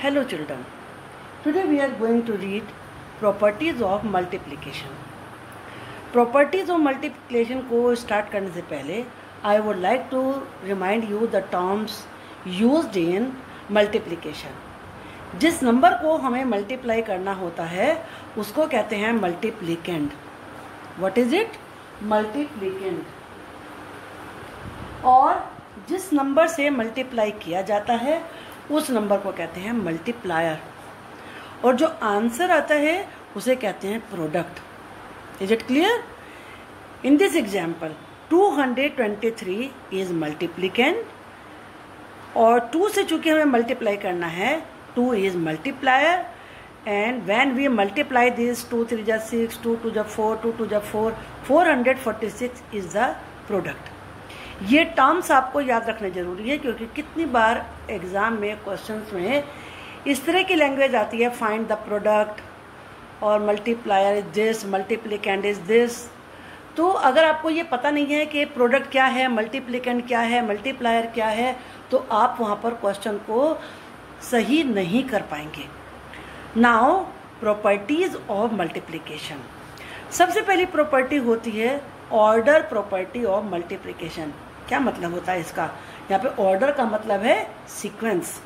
Hello children, today we are going to read properties of multiplication. Properties of multiplication को start करने से पहले I would like to remind you the terms used in multiplication. जिस number को हमें multiply करना होता है उसको कहते हैं मल्टीप्लिकेंड. What is it? मल्टीप्लिकेंड. और जिस नंबर से मल्टीप्लाई किया जाता है उस नंबर को कहते हैं मल्टीप्लायर. और जो आंसर आता है उसे कहते हैं product. Is it clear? In this example 223 is multiplicand और 2 से चूंकि हमें मल्टीप्लाई करना है 2 is multiplier. And when we multiply this 2 3 जा 6, 2 2 जा 4, 2 2 जा 4, 446 इज द प्रोडक्ट. ये टर्म्स आपको याद रखना जरूरी है क्योंकि कितनी बार एग्जाम में क्वेश्चंस में इस तरह की लैंग्वेज आती है, फाइंड द प्रोडक्ट और multiplier is this, multiplicand is this. तो अगर आपको ये पता नहीं है कि प्रोडक्ट क्या है, मल्टीप्लिकेंड क्या है, मल्टीप्लायर क्या है, तो आप वहाँ पर क्वेश्चन को सही नहीं कर पाएंगे. Now properties of multiplication. सबसे पहली प्रॉपर्टी होती है ऑर्डर प्रॉपर्टी ऑफ मल्टीप्लिकेशन. क्या मतलब होता है इसका? यहाँ पे ऑर्डर का मतलब है सीक्वेंस.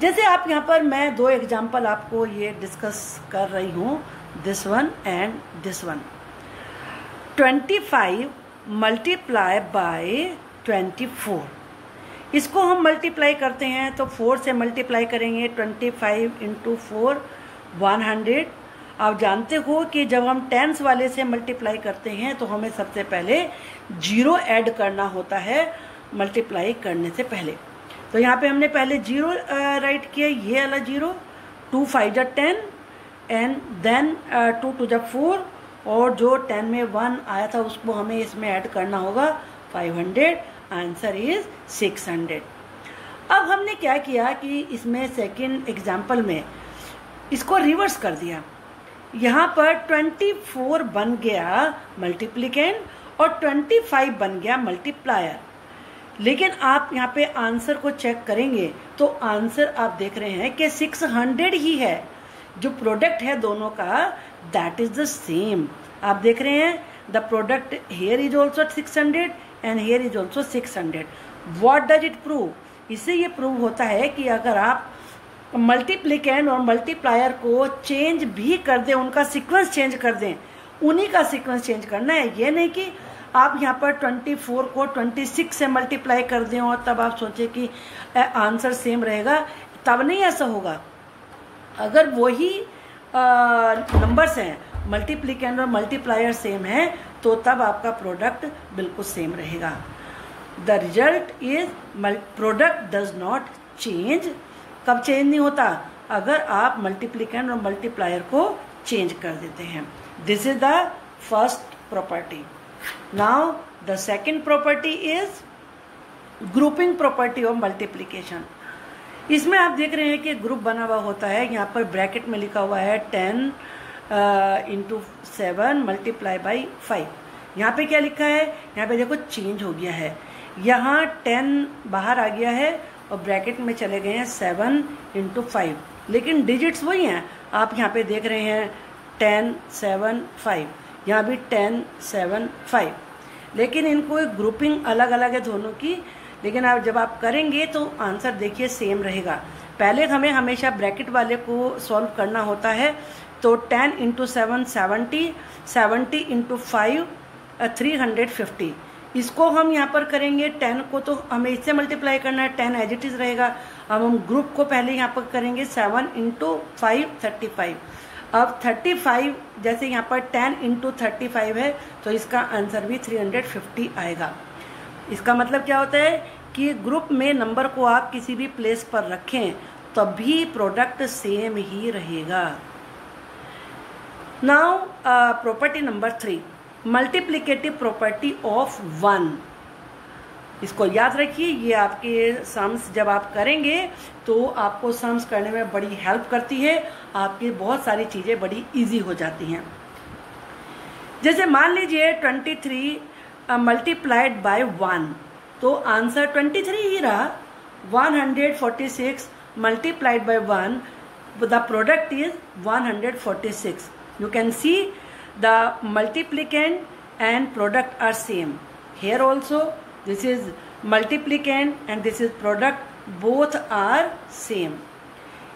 जैसे आप यहाँ पर मैं 2 एग्जाम्पल आपको ये डिस्कस कर रही हूँ, this one and this one. 25 multiply by 24. इसको हम मल्टीप्लाई करते हैं तो 4 से मल्टीप्लाई करेंगे. 25 इंटू 4 100. आप जानते हो कि जब हम टेंस वाले से मल्टीप्लाई करते हैं तो हमें सबसे पहले 0 ऐड करना होता है मल्टीप्लाई करने से पहले. तो यहाँ पे हमने पहले 0 राइट किया, ये वाला 0. 2 5 जा 10 एंड देन 2 2 जा 4 और जो 10 में 1 आया था उसको हमें इसमें ऐड करना होगा 500. Answer is 600. अब हमने क्या किया कि इसमें सेकेंड एग्जाम्पल में इसको रिवर्स कर दिया. यहाँ पर 24 बन गया मल्टीप्लिकेंड और 25 बन गया मल्टीप्लायर. लेकिन आप यहाँ पे आंसर को चेक करेंगे तो आंसर आप देख रहे हैं कि 600 ही है. जो प्रोडक्ट है दोनों का दैट इज द सेम. आप देख रहे हैं the product here is also 600 and here is also 600. What does it prove? इससे ये प्रूव होता है कि अगर आप मल्टीप्लिकेंड और मल्टीप्लायर को चेंज भी कर दें, उनका सीक्वेंस चेंज कर दें, उन्हीं का सीक्वेंस चेंज करना है. ये नहीं कि आप यहाँ पर 24 को 26 से मल्टीप्लाई कर दें और तब आप सोचें कि आंसर सेम रहेगा. तब नहीं ऐसा होगा. अगर वही नंबर्स हैं, मल्टीप्लिकेंड और मल्टीप्लायर सेम है, तो तब आपका प्रोडक्ट बिल्कुल सेम रहेगा. The result is product does not change. कब चेंज नहीं होता? अगर आप मल्टीप्लिकेंड और मल्टीप्लायर को चेंज कर देते हैं. This is the first property. Now the second property is grouping property of multiplication. इसमें आप देख रहे हैं कि ग्रुप बना हुआ होता है. यहाँ पर ब्रैकेट में लिखा हुआ है 10 इंटू 7 मल्टीप्लाई बाई 5. यहाँ पे क्या लिखा है? यहाँ पे देखो चेंज हो गया है. यहाँ 10 बाहर आ गया है और ब्रैकेट में चले गए हैं 7 इंटू 5. लेकिन डिजिट्स वही हैं. आप यहाँ पे देख रहे हैं 10 7 5. यहाँ भी 10 7 5. लेकिन इनको एक ग्रुपिंग अलग अलग है दोनों की. लेकिन आप जब आप करेंगे तो आंसर देखिए सेम रहेगा. पहले हमें हमेशा ब्रैकेट वाले को सॉल्व करना होता है. तो 10 इंटू 7 70, 70 इंटू 5 350. इसको हम यहाँ पर करेंगे 10 को तो हमें इससे मल्टीप्लाई करना है, 10 एज इट इज रहेगा. अब हम ग्रुप को पहले यहाँ पर करेंगे 7 इंटू 5 35. अब 35 जैसे यहाँ पर 10 इंटू 35 है तो इसका आंसर भी 350 आएगा. इसका मतलब क्या होता है कि ग्रुप में नंबर को आप किसी भी प्लेस पर रखें तभी प्रोडक्ट सेम ही रहेगा. Now property number 3, multiplicative property of 1. इसको याद रखिए. ये आपके सम्स जब आप करेंगे तो आपको सम्स करने में बड़ी हेल्प करती है. आपकी बहुत सारी चीज़ें बड़ी इजी हो जाती हैं. जैसे मान लीजिए 23 मल्टीप्लाइड बाय 1 तो आंसर 23 ही रहा. 146 multiplied by 1, the product is 146. You can see the multiplicand and product are same. Here also this is multiplicand and this is product, both are same.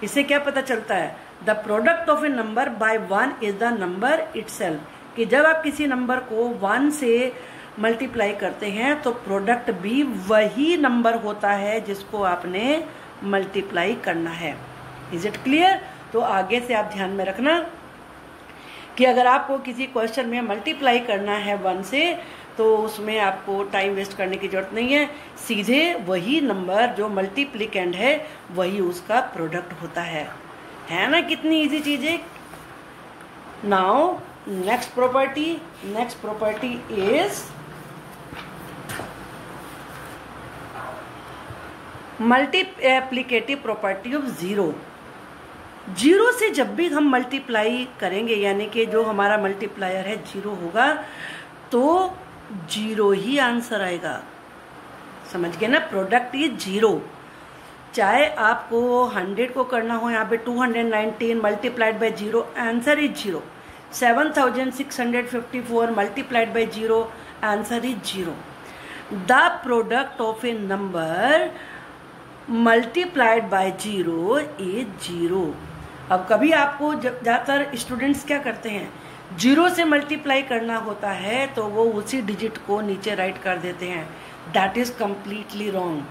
इससे क्या पता चलता है? The product of a number by 1 is the number itself. कि जब आप किसी number को 1 से मल्टीप्लाई करते हैं तो प्रोडक्ट भी वही नंबर होता है जिसको आपने मल्टीप्लाई करना है. Is it clear? तो आगे से आप ध्यान में रखना कि अगर आपको किसी क्वेश्चन में मल्टीप्लाई करना है 1 से तो उसमें आपको टाइम वेस्ट करने की जरूरत नहीं है. सीधे वही नंबर जो मल्टीप्लिकेंड है वही उसका प्रोडक्ट होता है ना? कितनी इजी चीज है. Now next property is multiplicative property of zero. Zero से जब भी हम मल्टीप्लाई करेंगे, यानी कि जो हमारा मल्टीप्लायर है जीरो होगा, तो जीरो ही आंसर आएगा. समझ गए ना? Product is zero. चाहे आपको 100 को करना हो, यहाँ पे 219 multiplied by zero, answer is zero. 7654 multiplied by zero, answer is zero. The product of A number multiplied by zero is zero. अब कभी आपको ज़्यादातर स्टूडेंट्स क्या करते हैं, जीरो से मल्टीप्लाई करना होता है तो वो उसी डिजिट को नीचे राइट कर देते हैं. That is completely wrong.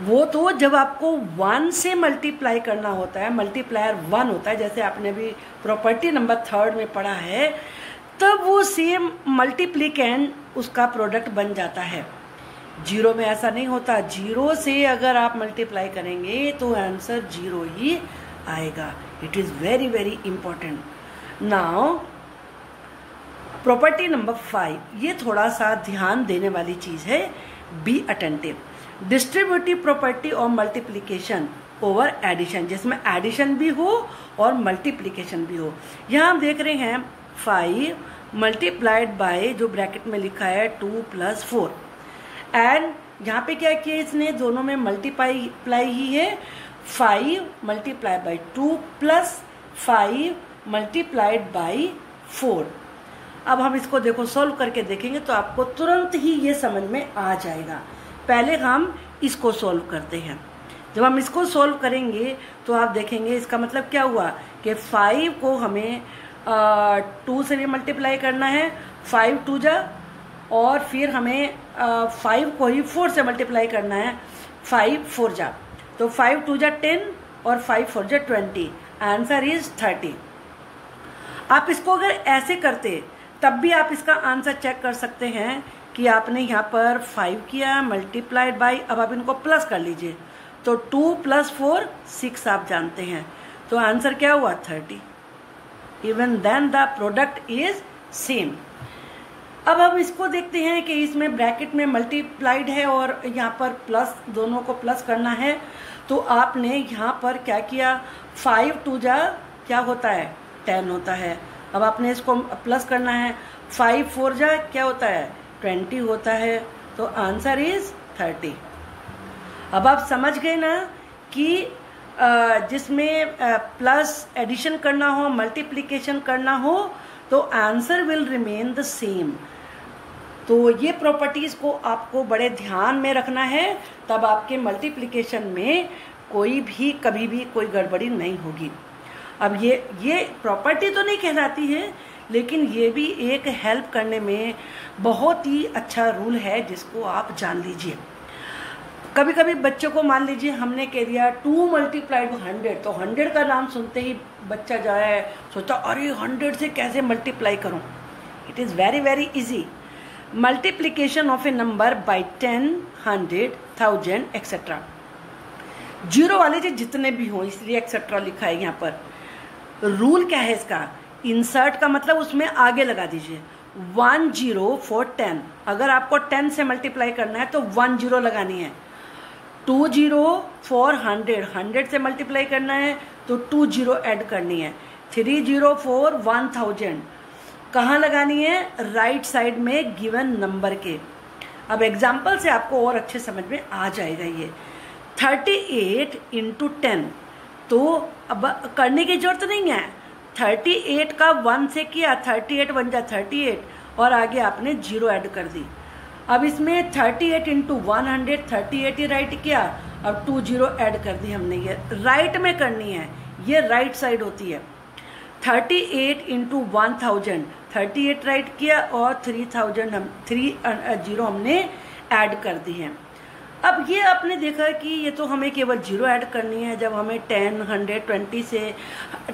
वो तो जब आपको 1 से मल्टीप्लाई करना होता है, मल्टीप्लायर 1 होता है, जैसे आपने भी प्रॉपर्टी नंबर 3 में पढ़ा है, तब वो सेम मल्टीप्लिकेंड उसका प्रोडक्ट बन जाता है. जीरो में ऐसा नहीं होता. जीरो से अगर आप मल्टीप्लाई करेंगे तो आंसर जीरो ही आएगा. It is very very important. Now property number 5, ये थोड़ा सा ध्यान देने वाली चीज है. Be attentive. डिस्ट्रीब्यूटिव प्रॉपर्टी और मल्टीप्लीकेशन ओवर एडिशन, जिसमें एडिशन भी हो और मल्टीप्लीकेशन भी हो. यहाँ हम देख रहे हैं 5 मल्टीप्लाइड बाय, जो ब्रैकेट में लिखा है 2 + 4, एंड यहाँ पे क्या किया इसने, दोनों में मल्टीप्लाई ही है. 5 मल्टीप्लाई बाय 2 + 5 मल्टीप्लाइड बाय 4. अब हम इसको देखो सॉल्व करके देखेंगे तो आपको तुरंत ही ये समझ में आ जाएगा. पहले हम इसको सॉल्व करते हैं. जब हम इसको सॉल्व करेंगे तो आप देखेंगे इसका मतलब क्या हुआ कि 5 को हमें 2 से भी मल्टीप्लाई करना है, 5 2 जा, और फिर हमें 5 को ही 4 से मल्टीप्लाई करना है, 5 4 जा. तो 5 2 जा 10 और 5 4 जा 20. Answer is 30. आप इसको अगर ऐसे करते तब भी आप इसका आंसर चेक कर सकते हैं कि आपने यहाँ पर 5 किया मल्टीप्लाइड बाय, अब आप इनको प्लस कर लीजिए तो 2 + 4 6 आप जानते हैं, तो आंसर क्या हुआ 30. Even then the product is same. अब हम इसको देखते हैं कि इसमें ब्रैकेट में मल्टीप्लाइड है और यहाँ पर प्लस, दोनों को प्लस करना है. तो आपने यहाँ पर क्या किया, 5 2 जा क्या होता है 10 होता है. अब आपने इसको प्लस करना है, 5 4 जा क्या होता है 20 होता है. तो आंसर इज 30. अब आप समझ गए ना कि जिसमें प्लस एडिशन करना हो, मल्टीप्लिकेशन करना हो, तो answer will remain the same. तो ये प्रॉपर्टीज को आपको बड़े ध्यान में रखना है, तब आपके मल्टीप्लिकेशन में कोई भी कभी भी कोई गड़बड़ी नहीं होगी. अब ये प्रॉपर्टी तो नहीं कहलाती है, लेकिन ये भी एक हेल्प करने में बहुत ही अच्छा रूल है जिसको आप जान लीजिए. कभी कभी बच्चों को मान लीजिए हमने कह दिया 2 मल्टीप्लाइड 100, तो 100 का नाम सुनते ही बच्चा जो है सोचा अरे 100 से कैसे मल्टीप्लाई करूं. It is very very easy. Multiplication of A number by 10 100 1000 etcetera. Zero वाले जो जितने भी हों, इसलिए एक्सेट्रा लिखा है यहाँ पर. रूल क्या है इसका, इंसर्ट का मतलब उसमें आगे लगा दीजिए 1 0 for 10. अगर आपको 10 से मल्टीप्लाई करना है तो 1 0 लगानी है. 2 0 for 100, 100 से मल्टीप्लाई करना है तो 2 0 ऐड करनी है. 3 0 for 1000 कहाँ लगानी है, राइट साइड में गिवन नंबर के. अब एग्जाम्पल से आपको और अच्छे समझ में आ जाएगा. ये 38 इंटू 10, तो अब करने की जरूरत नहीं है। 38 का 1 से किया, 38 बन जा 38 और आगे आपने 0 ऐड कर दी। अब इसमें 38 इंटू 100, 38 ही राइट किया, अब 2 0 ऐड कर दी हमने। ये राइट में करनी है, ये राइट साइड होती है। 38 इंटू 1000, 38 राइट किया और 3000 हम 3 0 हमने ऐड कर दी है। अब ये आपने देखा कि ये तो हमें केवल 0 ऐड करनी है जब हमें 10 100 20 से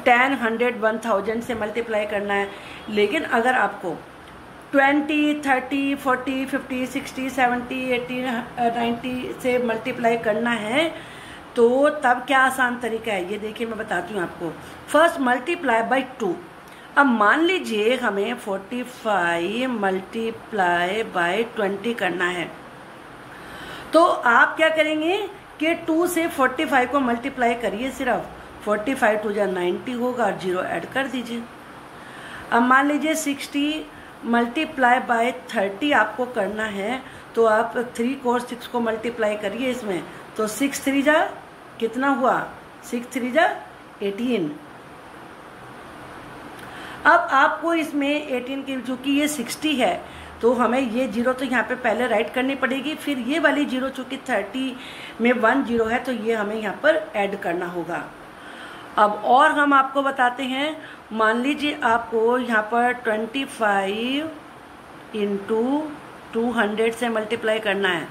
10 100 1000 से मल्टीप्लाई करना है। लेकिन अगर आपको 20 30 40 50 60 70 80 90 से मल्टीप्लाई करना है तो तब क्या आसान तरीका है, ये देखिए मैं बताती हूँ आपको। First multiply by 2। अब मान लीजिए हमें 45 मल्टीप्लाई बाय 20 करना है, तो आप क्या करेंगे कि 2 से 45 को मल्टीप्लाई करिए सिर्फ, 45 2 जा 90 होगा और 0 ऐड कर दीजिए। अब मान लीजिए 60 मल्टीप्लाई बाय 30 आपको करना है, तो आप 3 को 6 को मल्टीप्लाई करिए इसमें, तो 6 3 जा कितना हुआ, 6 3 जा 18। अब आपको इसमें 18 की चूंकि ये 60 है तो हमें ये 0 तो यहाँ पे पहले राइट करनी पड़ेगी, फिर ये वाली 0 चूंकि 30 में 1 0 है तो ये हमें यहाँ पर ऐड करना होगा। अब और हम आपको बताते हैं, मान लीजिए आपको यहाँ पर 25 इंटू 200 से मल्टीप्लाई करना है,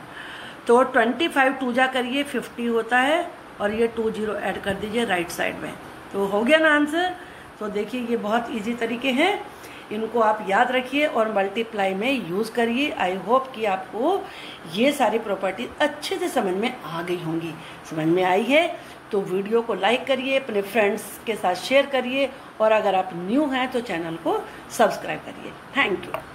तो 25 2 जा करिए 50 होता है और ये 2 0 ऐड कर दीजिए राइट साइड में, तो हो गया ना आंसर। तो देखिए ये बहुत इजी तरीके हैं, इनको आप याद रखिए और मल्टीप्लाई में यूज़ करिए। आई होप कि आपको ये सारी प्रॉपर्टी अच्छे से समझ में आ गई होंगी। समझ में आई है तो वीडियो को लाइक करिए, अपने फ्रेंड्स के साथ शेयर करिए और अगर आप न्यू हैं तो चैनल को सब्सक्राइब करिए। Thank you.